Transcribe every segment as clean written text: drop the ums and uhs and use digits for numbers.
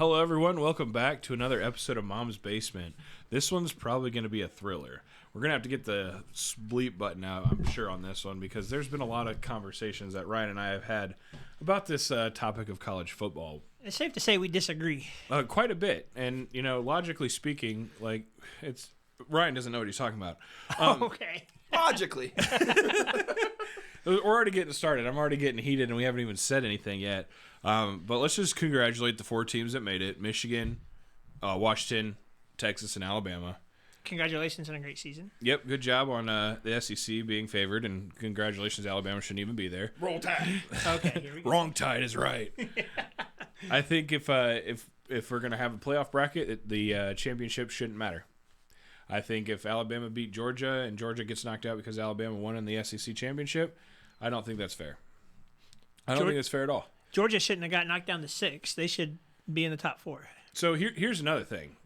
Hello, everyone. Welcome back to another episode of Mom's Basement. This one's probably going to be a thriller. We're going to have to get the bleep button out, I'm sure, on this one, because there's been a lot of conversations that Ryan and I have had about this topic of college football. It's safe to say we disagree. Quite a bit. And, you know, logically speaking, like, it's... Ryan doesn't know what he's talking about. Okay. Logically. We're already getting started. I'm already getting heated, and we haven't even said anything yet. But let's just congratulate the 4 teams that made it. Michigan, Washington, Texas, and Alabama. Congratulations on a great season. Yep, good job on the SEC being favored, and congratulations, Alabama shouldn't even be there. Roll Tide. Okay, here we go. Wrong Tide is right. I think if we're going to have a playoff bracket, the championship shouldn't matter. I think if Alabama beat Georgia and Georgia gets knocked out because Alabama won in the SEC championship, I don't think that's fair. I don't think that's fair at all. Georgia shouldn't have got knocked down to 6. They should be in the top 4. So here's another thing.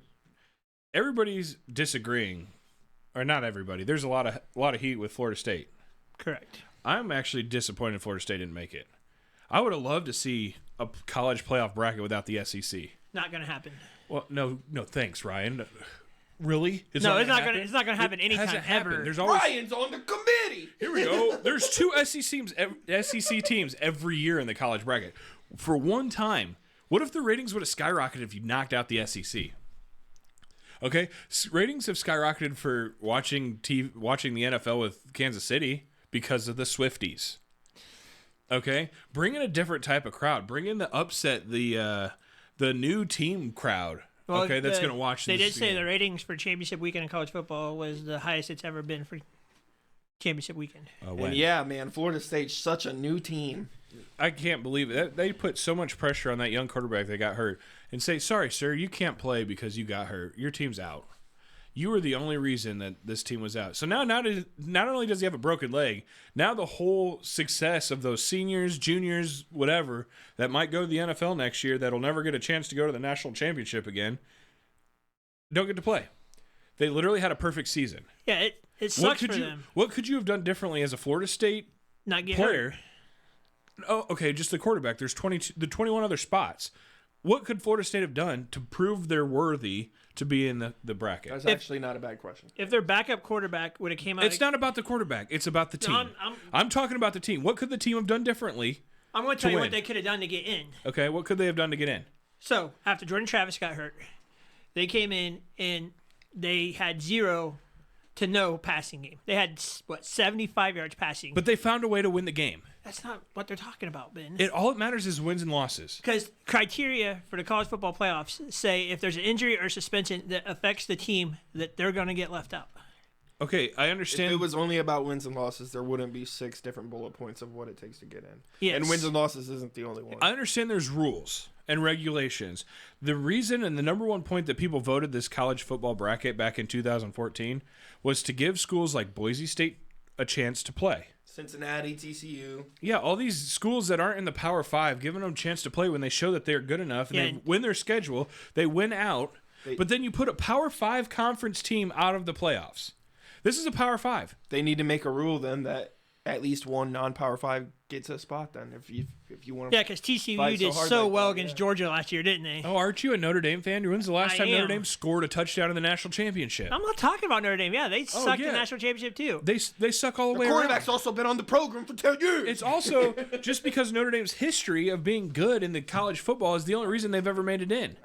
Everybody's disagreeing, or not everybody. There's a lot of heat with Florida State. Correct. I'm actually disappointed Florida State didn't make it. I would have loved to see a college playoff bracket without the SEC. Not going to happen. Well, no, thanks, Ryan. Really? It's not going to happen anytime ever. There's always Ryan's on the committee. Here we go. There's 2 SEC teams every year in the college bracket. For one time, what if the ratings would have skyrocketed if you knocked out the SEC? Okay, ratings have skyrocketed for watching the NFL with Kansas City because of the Swifties. Okay, bring in a different type of crowd. Bring in the upset, the new team crowd. Well, okay, that's going to watch this. They did say the ratings for championship weekend in college football was the highest it's ever been for championship weekend. And yeah, man, Florida State's such a new team. I can't believe it. They put so much pressure on that young quarterback that got hurt and say, sorry, sir, you can't play because you got hurt. Your team's out. You were the only reason that this team was out. So now not only does he have a broken leg, now the whole success of those seniors, juniors, whatever, that might go to the NFL next year that'll never get a chance to go to the national championship again, don't get to play. They literally had a perfect season. Yeah, it sucks for them. What could you have done differently as a Florida State Not get player? hurt. Oh, okay, just the quarterback. There's 21 other spots. What could Florida State have done to prove they're worthy to be in the bracket? That's actually not a bad question. If their backup quarterback would have came out... It's not about the quarterback. It's about the team. No, I'm talking about the team. What could the team have done differently? I'm going to tell you win? what they could have done to get in. Okay, what could they have done to get in? So, after Jordan Travis got hurt, they came in and they had 0 to no passing game. They had, 75 yards passing. But they found a way to win the game. That's not what they're talking about, Ben. All it matters is wins and losses. Because criteria for the college football playoffs say if there's an injury or suspension that affects the team, that they're going to get left out. Okay, I understand. If it was only about wins and losses, there wouldn't be 6 different bullet points of what it takes to get in. Yes. And wins and losses isn't the only one. I understand there's rules and regulations. The reason and the number one point that people voted this college football bracket back in 2014 was to give schools like Boise State a chance to play. Cincinnati, TCU. Yeah, all these schools that aren't in the Power 5, giving them a chance to play when they show that they're good enough and they win their schedule, they win out. But then you put a Power 5 conference team out of the playoffs. This is a Power 5. They need to make a rule then that at least one non-Power 5 gets a spot then if you want to. Yeah, because TCU did so well against Georgia last year, didn't they? Oh, aren't you a Notre Dame fan? When's the last time Notre Dame scored a touchdown in the national championship? I'm not talking about Notre Dame. Yeah, they sucked the national championship too. They suck all the way around. The quarterback's also been on the program for 10 years. It's also just because Notre Dame's history of being good in the college football is the only reason they've ever made it in.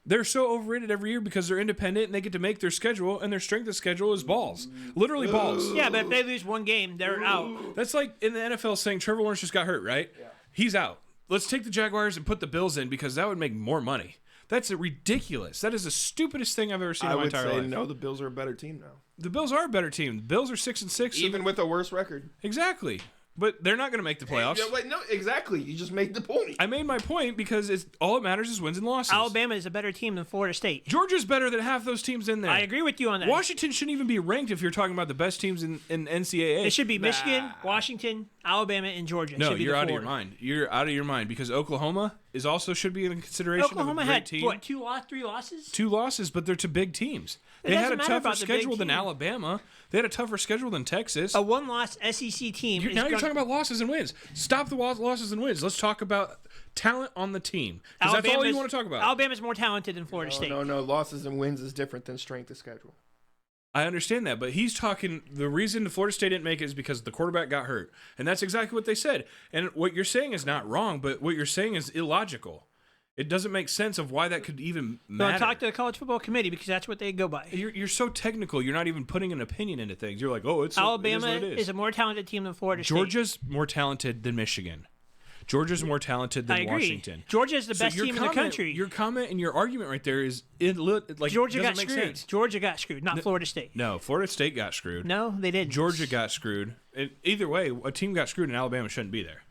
They're so overrated every year because they're independent and they get to make their schedule, and their strength of schedule is balls. Literally balls. Yeah, but if they lose one game, they're out. That's like in the NFL saying Trevor Lawrence just got hurt, right? Yeah. He's out. Let's take the Jaguars and put the Bills in because that would make more money. That's ridiculous. That is the stupidest thing I've ever seen in my entire life. I would say no, the Bills are a better team now. The Bills are a better team. The Bills are 6-6. Even with a worse record. Exactly. But they're not going to make the playoffs. Yeah, wait, no, exactly. You just made the point. I made my point because all that matters is wins and losses. Alabama is a better team than Florida State. Georgia's better than half those teams in there. I agree with you on that. Washington shouldn't even be ranked if you're talking about the best teams in NCAA. It should be Michigan, Washington, Alabama, and Georgia. No, you're out of your mind. You're out of your mind because Oklahoma should be in consideration. Oklahoma of a great had team. what, 3 losses? 2 losses, but they're to big teams. They had a tougher schedule than Alabama. They had a tougher schedule than Texas. A 1-loss SEC team. You're talking about losses and wins. Stop the losses and wins. Let's talk about talent on the team. Because that's all you want to talk about. Alabama's more talented than Florida State. No. Losses and wins is different than strength of schedule. I understand that, but he's talking. The reason Florida State didn't make it is because the quarterback got hurt, and that's exactly what they said. And what you're saying is not wrong, but what you're saying is illogical. It doesn't make sense of why that could even matter. Talk to the college football committee because that's what they go by. You're so technical. You're not even putting an opinion into things. You're like, oh, Alabama it is. is a more talented team than Florida State. Georgia's more talented than Michigan. Georgia's more talented than I agree. Washington. Georgia is the best team in the country. Your comment and your argument right there is like Georgia doesn't got make screwed. sense. Georgia got screwed, not Florida State. No, Florida State got screwed. No, they didn't. Georgia got screwed. Either way, a team got screwed and Alabama shouldn't be there.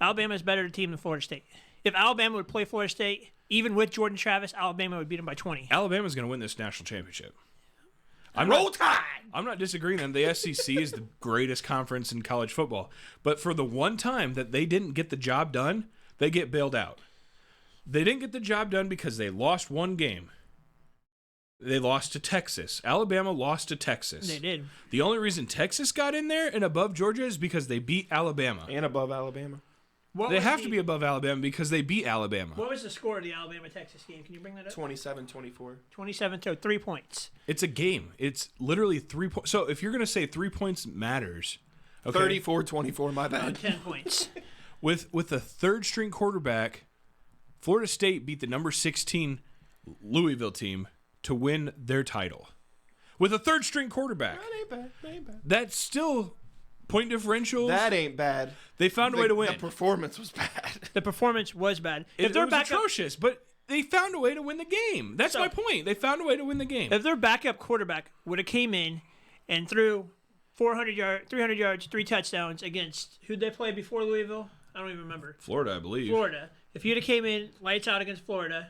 Alabama is a better team than Florida State. If Alabama would play Florida State, even with Jordan Travis, Alabama would beat them by 20. Alabama's going to win this national championship. Roll Tide! I'm not disagreeing that the SEC is the greatest conference in college football. But for the one time that they didn't get the job done, they get bailed out. They didn't get the job done because they lost one game. They lost to Texas. Alabama lost to Texas. They did. The only reason Texas got in there and above Georgia is because they beat Alabama. And above Alabama. They have to be above Alabama because they beat Alabama. What was the score of the Alabama-Texas game? Can you bring that up? 27-24. 27 to 3 points. It's a game. It's literally 3 points. So if you're going to say 3 points matters, okay, 34-24, my bad. 10 points. With the third-string quarterback, Florida State beat the number 16 Louisville team to win their title. With a third-string quarterback. That ain't bad. That's still point differentials. That ain't bad. They found a way to win. The performance was bad. The performance was bad. It was atrocious, but they found a way to win the game. That's my point. They found a way to win the game. If their backup quarterback would have came in and threw 300 yards, 3 touchdowns against who'd they play before Louisville? I don't even remember. Florida, I believe. Florida. If he'd have came in lights out against Florida,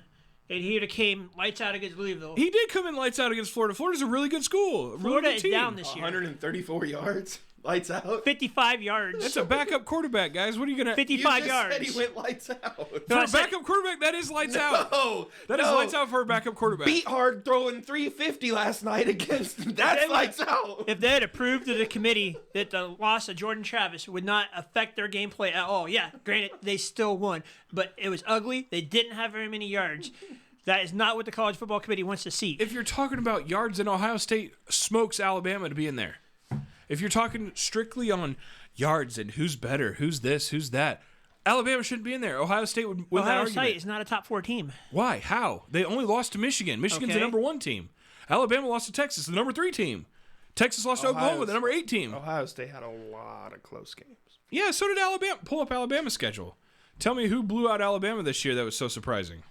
and he'd have came lights out against Louisville. He did come in lights out against Florida. Florida's a really good school. Florida really is good team. down this year. 134 yards. Lights out. 55 yards. That's a backup quarterback, guys. What are you going to... 55 you just yards. said he went lights out. For a backup quarterback, that is lights out. That is lights out for a backup quarterback. Beat hard throwing 350 last night against... That's lights out. If they had approved to the committee that the loss of Jordan Travis would not affect their gameplay at all, yeah, granted, they still won. But it was ugly. They didn't have very many yards. That is not what the college football committee wants to see. If you're talking about yards, then Ohio State smokes Alabama to be in there. If you're talking strictly on yards and who's better, who's this, who's that, Alabama shouldn't be in there. Ohio State would win that Ohio argument. State is not a top 4 team. Why? How? They only lost to Michigan. Michigan's the number 1 team. Alabama lost to Texas, the number 3 team. Texas lost to Oklahoma, the number 8 team. Ohio State had a lot of close games. Yeah, so did Alabama. Pull up Alabama's schedule. Tell me who blew out Alabama this year that was so surprising.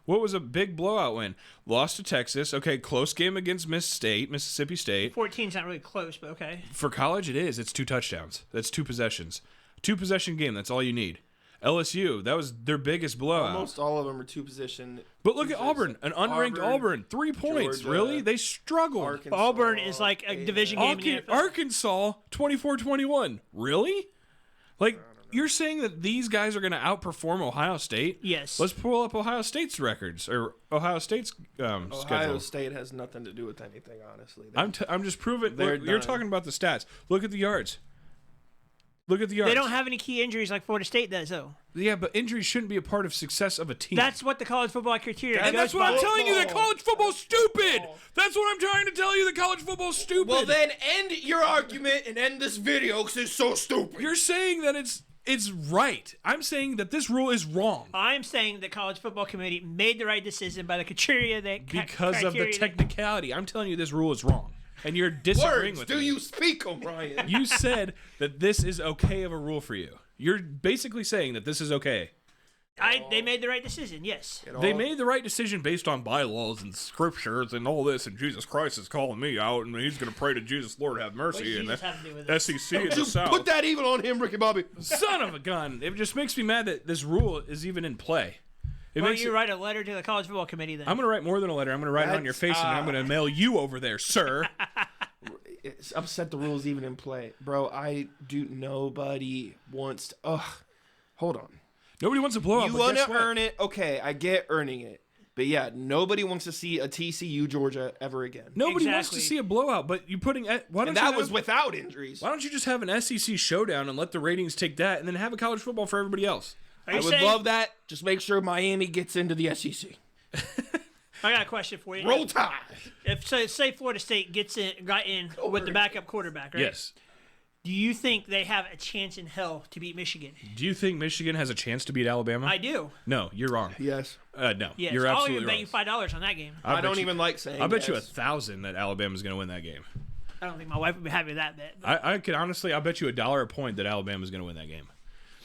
What was a big blowout win? Lost to Texas. Okay, close game against Mississippi State. 14's not really close, but okay. For college, it is. It's 2 touchdowns. That's 2 possessions. 2-possession game. That's all you need. LSU, that was their biggest blowout. Almost all of them are 2-position. But look at Auburn, an unranked Auburn. 3 points. Georgia, really? They struggled. Arkansas, Auburn is like a division game in the NFL. Arkansas, 24-21. Really? Like, you're saying that these guys are going to outperform Ohio State? Yes. Let's pull up Ohio State's records, or Ohio State's Ohio schedule. State has nothing to do with anything, honestly. I'm just proving. They're Look, you're done. talking about the stats. Look at the yards. Look at the yards. They don't have any key injuries like Florida State does, though. Yeah, but injuries shouldn't be a part of success of a team. That's what the college football criteria and that's goes what I'm by. telling you, that college football's stupid. That's what I'm trying to tell you, that college football's stupid. Well, then end your argument and end this video because it's so stupid. You're saying that it's right. I'm saying that this rule is wrong. I'm saying the college football committee made the right decision by the criteria that Because of the technicality. I'm telling you this rule is wrong. And you're disagreeing with Do me. you speak them, Ryan? You said that this is okay of a rule for you. You're basically saying that this is okay. They made the right decision, yes. They made the right decision based on bylaws and scriptures and all this, and Jesus Christ is calling me out, and he's going to pray to Jesus, Lord have mercy, and Jesus have to do with it? SEC in the You South. put that evil on him, Ricky Bobby. Son of a gun. It just makes me mad that this rule is even in play. Why don't you write a letter to the college football committee then? I'm going to write more than a letter. I'm going to write it on your face, and I'm going to mail you over there, sir. It's upset the rules even in play. Bro, nobody wants to... Hold on. Nobody wants to blow up. You want to earn it. Okay, I get earning it. But yeah, nobody wants to see a TCU Georgia ever again. Nobody wants to see a blowout, but you're putting... was without injuries. Why don't you just have an SEC showdown and let the ratings take that, and then have a college football for everybody else? Are I you would saying, love that. Just make sure Miami gets into the SEC. I got a question for you. Roll Tide. If say Florida State got in with the backup quarterback, right? Yes. Do you think they have a chance in hell to beat Michigan? Do you think Michigan has a chance to beat Alabama? I do. No, you're wrong. Yes. No, Yes. you're I'll absolutely even wrong. bet you $5 on that game. I don't even like saying I bet you yes. 1,000 that Alabama's going to win that game. I don't think my wife would be happy with that bet. But I could honestly, I'll bet you $1 a point that Alabama's going to win that game.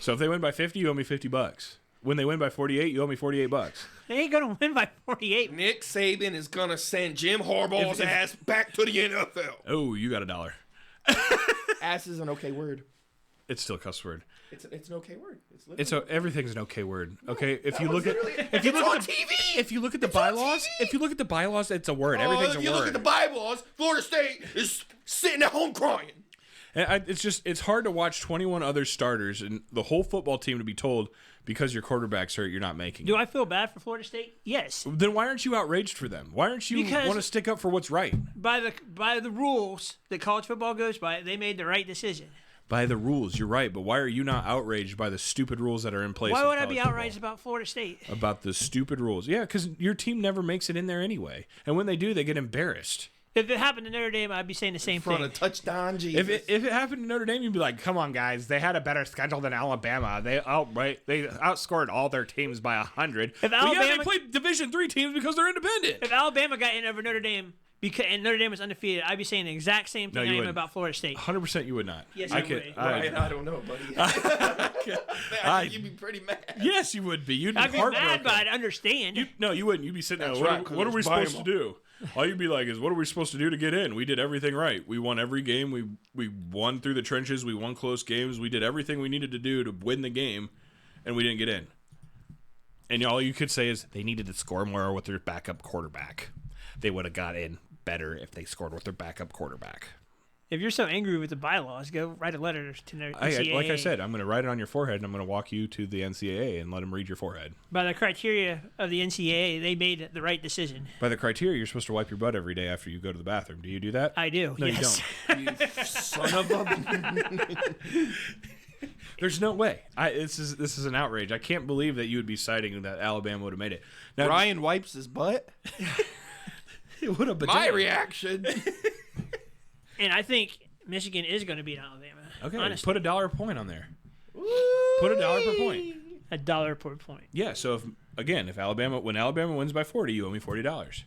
So if they win by 50, you owe me $50. When they win by 48, you owe me $48. they ain't gonna win by 48. Nick Saban is going to send Jim Harbaugh's ass back to the NFL. Oh, you got $1. Ass is an okay word. It's still a cuss word. It's an okay word. It's Everything's an okay word. Okay, if you look at if you look on TV, if you look at the bylaws, it's a word. Everything's a word. if you look at the bylaws, Florida State is sitting at home crying. And it's hard to watch 21 other starters and the whole football team to be told because your quarterback's hurt, you're not making it. Do I feel bad for Florida State? Yes. Then why aren't you outraged for them? Why aren't you Because- want to stick up for what's right? By the rules that college football goes by, they made the right decision. By the rules, you're right, but why are you not outraged by the stupid rules that are in place? Why in would I college be football? outraged about Florida State? About the stupid rules? Yeah, because your team never makes it in there anyway, and when they do, they get embarrassed. If it happened to Notre Dame, I'd be saying the same From thing. a touchdown, Jesus. If it happened to Notre Dame, you'd be like, "Come on, guys! They had a better schedule than Alabama. They outscored all their teams by 100. But yeah, they Alabama- played Division III teams because they're independent." If Alabama got in over Notre Dame and Notre Dame was undefeated, I'd be saying the exact same No, thing you I am wouldn't. about Florida State. 100% you would not. Yes, I I could. would. Ryan, I don't know, buddy. I think you'd be pretty mad. Yes, you would be. You'd be I'd be heartbroken. mad, but I'd understand. No, you wouldn't. You'd be sitting there. That's What, right, 'cause what are we it's supposed to Bible. do? All you'd be like is, "What are we supposed to do to get in? We did everything right. We won every game. We won through the trenches. We won close games. We did everything we needed to do to win the game, and we didn't get in." And all you could say is they needed to score more with their backup quarterback. They would have got in better if they scored with their backup quarterback. If you're so angry with the bylaws, go write a letter to the NCAA. Like I said, I'm going to write it on your forehead, and I'm going to walk you to the NCAA and let them read your forehead. By the criteria of the NCAA, they made the right decision. By the criteria, you're supposed to wipe your butt every day after you go to the bathroom. Do you do that? I do. No, yes. you don't. You son of a... There's no way. This is an outrage. I can't believe that you would be citing that Alabama would have made it. Now, Ryan wipes his butt. it would have been My reaction. And I think Michigan is going to beat Alabama. Okay, honestly. put $1 a point on there. Put $1 per point. $1 per point. Yeah. So when Alabama wins by 40, you owe me $40.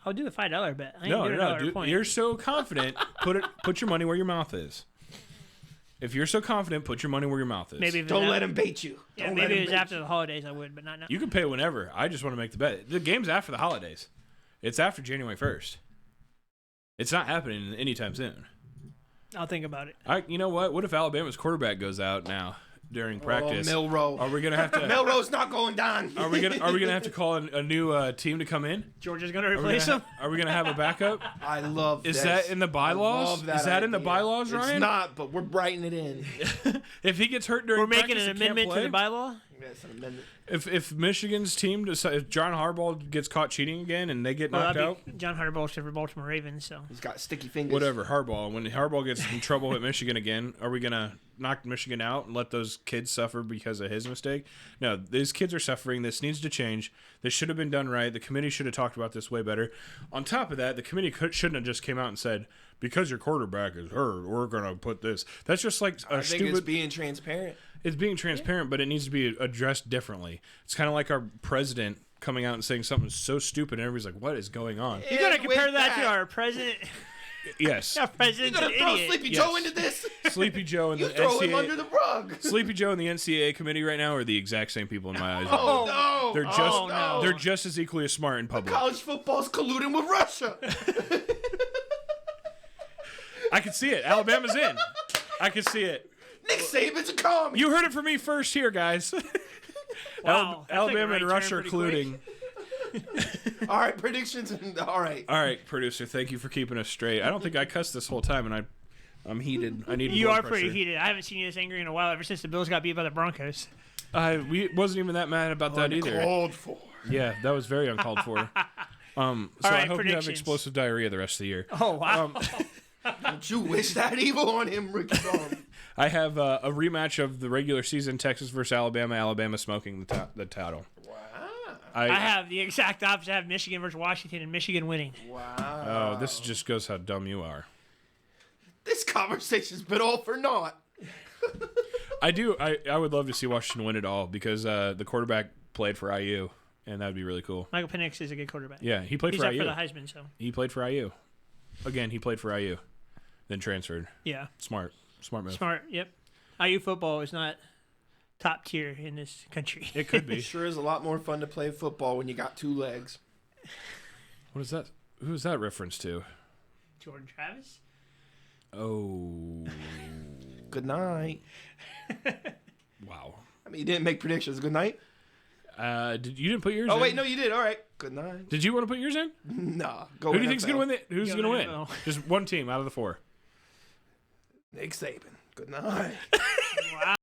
I'll do the $5 bet. I ain't No, doing no, $1 a dude, point. you're so confident. Put your money where your mouth is. If you're so confident, put your money where your mouth is. Maybe if Don't it's let him bait you. Yeah, Don't let maybe him it was bait after you. the holidays. I would, but not now. You can pay whenever. I just want to make the bet. The game's after the holidays. It's after January 1st. It's not happening anytime soon. I'll think about it. You know what? What if Alabama's quarterback goes out now during practice? Oh, Milrow. Are we gonna have to? Milrow's not going down. Are we gonna have to call a new team to come in? Georgia's going to Are we replace gonna him. Are we gonna have a backup? I love Is this. that in the bylaws? I love that Is that in the idea. bylaws, Ryan? It's not, but we're writing it in. If he gets hurt during We're making practice an and can't amendment to the play? bylaw. Yes, an amendment. If Michigan's team if John Harbaugh gets caught cheating again and they get Well, knocked out, that'd be John Harbaugh's for Baltimore Ravens. So He's got sticky fingers. whatever, Harbaugh. When Harbaugh gets in trouble with Michigan again, are we gonna knock Michigan out and let those kids suffer because of his mistake? No, these kids are suffering. This needs to change. This should have been done right. The committee should have talked about this way better. On top of that, the committee shouldn't have just came out and said, because your quarterback is hurt, we're gonna put this. That's just like a I think stupid. it's being transparent. It's being transparent, but it needs to be addressed differently. It's kind of like our president coming out and saying something so stupid, and everybody's like, "What is going on?" you're going to And compare with that to our president. Yes, Our You're president's an gonna throw idiot. Sleepy Yes. Joe into this? Sleepy Joe and You the throw him under NCAA. the rug. Sleepy Joe and the NCAA committee right now are the exact same people in my eyes. Oh no! They're just Oh, no. they're just as equally as smart in public. College football's colluding with Russia. I can see it. Alabama's in. I can see it. Nick Saban's a commie. You heard it from me first here, guys. Wow, that took a Alabama right and turn Russia are pretty quick. colluding. All right, predictions. All right. All right, producer, thank you for keeping us straight. I don't think I cussed this whole time, and I'm heated. I need. You blood are pretty pressure. heated. I haven't seen you this angry in a while. Ever since the Bills got beat by the Broncos. We wasn't even that mad about that either. Called for. Yeah, that was very uncalled for. So All I right, hope you have predictions. explosive diarrhea the rest of the year. Oh wow. Don't you wish that evil on him, Ricky Ball? I have a rematch of the regular season, Texas versus Alabama. Alabama smoking the title. Wow. I have the exact opposite. I have Michigan versus Washington and Michigan winning. Wow. Oh, this just goes how dumb you are. This conversation's been all for naught. I would love to see Washington win it all because the quarterback played for IU, and that would be really cool. Michael Penix is a good quarterback. Yeah, he played He's for up IU. for the Heisman, so. He played for IU. Again, he played for IU, then transferred. Yeah. Smart move. Smart, yep. IU football is not top tier in this country. It could be. It sure is a lot more fun to play football when you got 2 legs. What is that? Who is that reference to? Jordan Travis? Oh. Good night. Wow. I mean, you didn't make predictions. Good night. You didn't put yours in? Oh, wait, no, you did. All right. Good night. Did you want to put yours in? Nah. Go Who do you think's NFL. going to win? Who's Go going to win? NFL. Just one team out of the 4. Nick Saban. Good night. Wow.